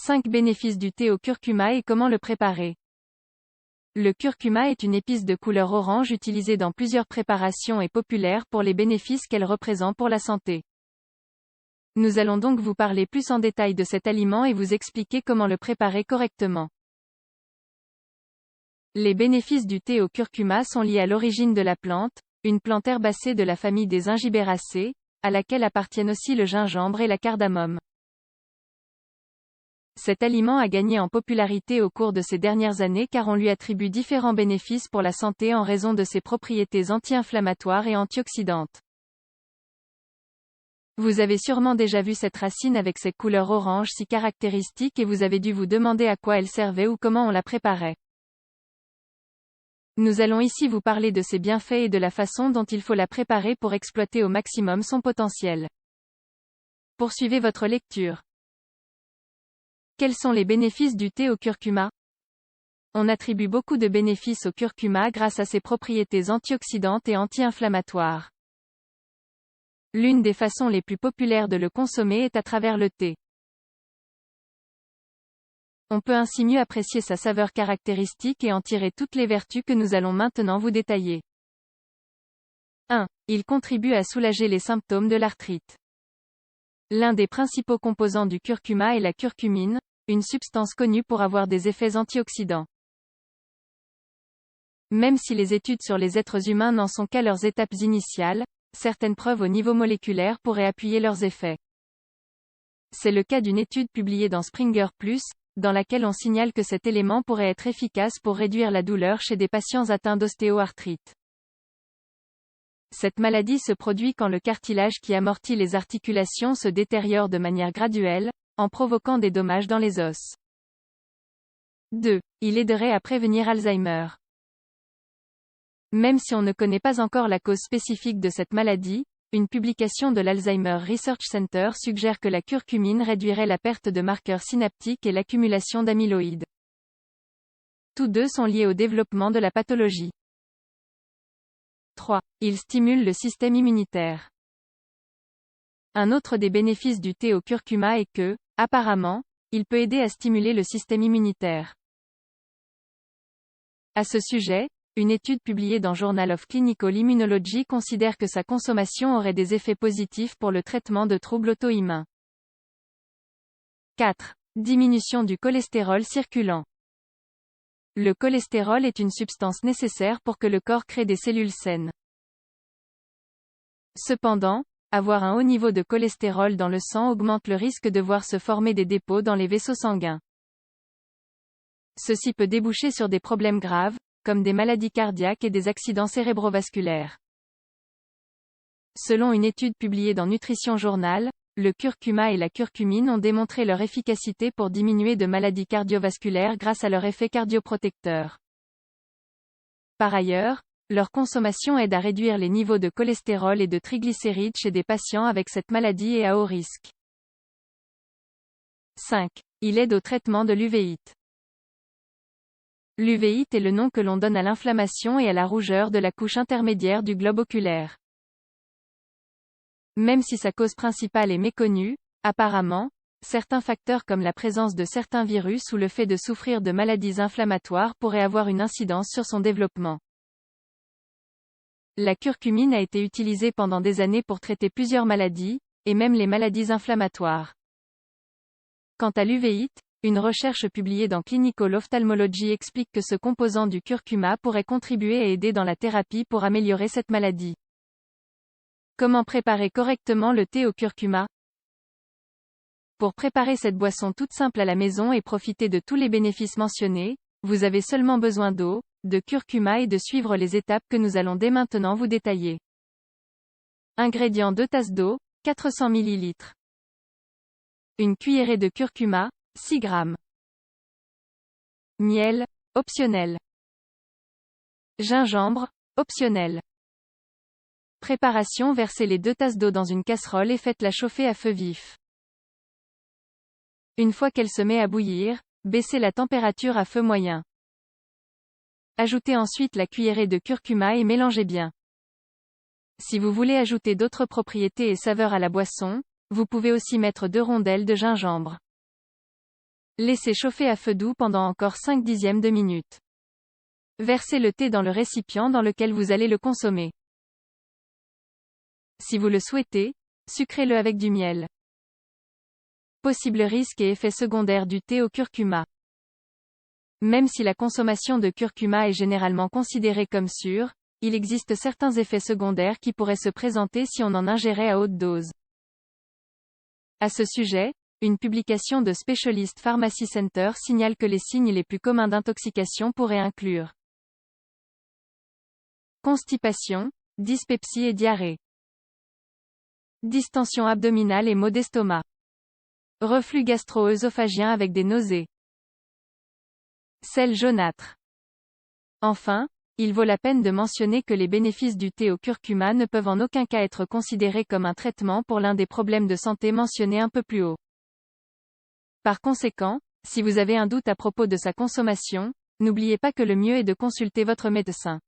5 bénéfices du thé au curcuma et comment le préparer. Le curcuma est une épice de couleur orange utilisée dans plusieurs préparations et populaire pour les bénéfices qu'elle représente pour la santé. Nous allons donc vous parler plus en détail de cet aliment et vous expliquer comment le préparer correctement. Les bénéfices du thé au curcuma sont liés à l'origine de la plante, une plante herbacée de la famille des Gingiberaceae, à laquelle appartiennent aussi le gingembre et la cardamome. Cet aliment a gagné en popularité au cours de ces dernières années car on lui attribue différents bénéfices pour la santé en raison de ses propriétés anti-inflammatoires et antioxydantes. Vous avez sûrement déjà vu cette racine avec ses couleurs orange si caractéristiques et vous avez dû vous demander à quoi elle servait ou comment on la préparait. Nous allons ici vous parler de ses bienfaits et de la façon dont il faut la préparer pour exploiter au maximum son potentiel. Poursuivez votre lecture. Quels sont les bénéfices du thé au curcuma? On attribue beaucoup de bénéfices au curcuma grâce à ses propriétés antioxydantes et anti-inflammatoires. L'une des façons les plus populaires de le consommer est à travers le thé. On peut ainsi mieux apprécier sa saveur caractéristique et en tirer toutes les vertus que nous allons maintenant vous détailler. 1. Il contribue à soulager les symptômes de l'arthrite. L'un des principaux composants du curcuma est la curcumine, une substance connue pour avoir des effets antioxydants. Même si les études sur les êtres humains n'en sont qu'à leurs étapes initiales, certaines preuves au niveau moléculaire pourraient appuyer leurs effets. C'est le cas d'une étude publiée dans Springer Plus, dans laquelle on signale que cet élément pourrait être efficace pour réduire la douleur chez des patients atteints d'ostéoarthrite. Cette maladie se produit quand le cartilage qui amortit les articulations se détériore de manière graduelle, en provoquant des dommages dans les os. 2. Il aiderait à prévenir Alzheimer. Même si on ne connaît pas encore la cause spécifique de cette maladie, une publication de l'Alzheimer Research Center suggère que la curcumine réduirait la perte de marqueurs synaptiques et l'accumulation d'amyloïdes. Tous deux sont liés au développement de la pathologie. 3. Il stimule le système immunitaire. Un autre des bénéfices du thé au curcuma est que, apparemment, il peut aider à stimuler le système immunitaire. À ce sujet, une étude publiée dans Journal of Clinical Immunology considère que sa consommation aurait des effets positifs pour le traitement de troubles auto-immuns. 4. Diminution du cholestérol circulant. Le cholestérol est une substance nécessaire pour que le corps crée des cellules saines. Cependant, avoir un haut niveau de cholestérol dans le sang augmente le risque de voir se former des dépôts dans les vaisseaux sanguins. Ceci peut déboucher sur des problèmes graves, comme des maladies cardiaques et des accidents cérébrovasculaires. Selon une étude publiée dans Nutrition Journal, le curcuma et la curcumine ont démontré leur efficacité pour diminuer de maladies cardiovasculaires grâce à leur effet cardioprotecteur. Par ailleurs, leur consommation aide à réduire les niveaux de cholestérol et de triglycérides chez des patients avec cette maladie et à haut risque. 5. Il aide au traitement de l'uvéite. L'uvéite est le nom que l'on donne à l'inflammation et à la rougeur de la couche intermédiaire du globe oculaire. Même si sa cause principale est méconnue, apparemment, certains facteurs comme la présence de certains virus ou le fait de souffrir de maladies inflammatoires pourraient avoir une incidence sur son développement. La curcumine a été utilisée pendant des années pour traiter plusieurs maladies, et même les maladies inflammatoires. Quant à l'uvéite, une recherche publiée dans Clinical Ophthalmology explique que ce composant du curcuma pourrait contribuer et aider dans la thérapie pour améliorer cette maladie. Comment préparer correctement le thé au curcuma? Pour préparer cette boisson toute simple à la maison et profiter de tous les bénéfices mentionnés, vous avez seulement besoin d'eau, de curcuma et de suivre les étapes que nous allons dès maintenant vous détailler. Ingrédients: 2 tasses d'eau, 400 ml. Une cuillerée de curcuma, 6 g. Miel, optionnel. Gingembre, optionnel. Préparation: versez les 2 tasses d'eau dans une casserole et faites-la chauffer à feu vif. Une fois qu'elle se met à bouillir, baissez la température à feu moyen. Ajoutez ensuite la cuillerée de curcuma et mélangez bien. Si vous voulez ajouter d'autres propriétés et saveurs à la boisson, vous pouvez aussi mettre 2 rondelles de gingembre. Laissez chauffer à feu doux pendant encore 5/10 de minute. Versez le thé dans le récipient dans lequel vous allez le consommer. Si vous le souhaitez, sucrez-le avec du miel. Possibles risques et effets secondaires du thé au curcuma. Même si la consommation de curcuma est généralement considérée comme sûre, il existe certains effets secondaires qui pourraient se présenter si on en ingérait à haute dose. À ce sujet, une publication de Specialist Pharmacy Center signale que les signes les plus communs d'intoxication pourraient inclure constipation, dyspepsie et diarrhée, distension abdominale et maux d'estomac, reflux gastro-œsophagien avec des nausées, sel jaunâtre. Enfin, il vaut la peine de mentionner que les bénéfices du thé au curcuma ne peuvent en aucun cas être considérés comme un traitement pour l'un des problèmes de santé mentionnés un peu plus haut. Par conséquent, si vous avez un doute à propos de sa consommation, n'oubliez pas que le mieux est de consulter votre médecin.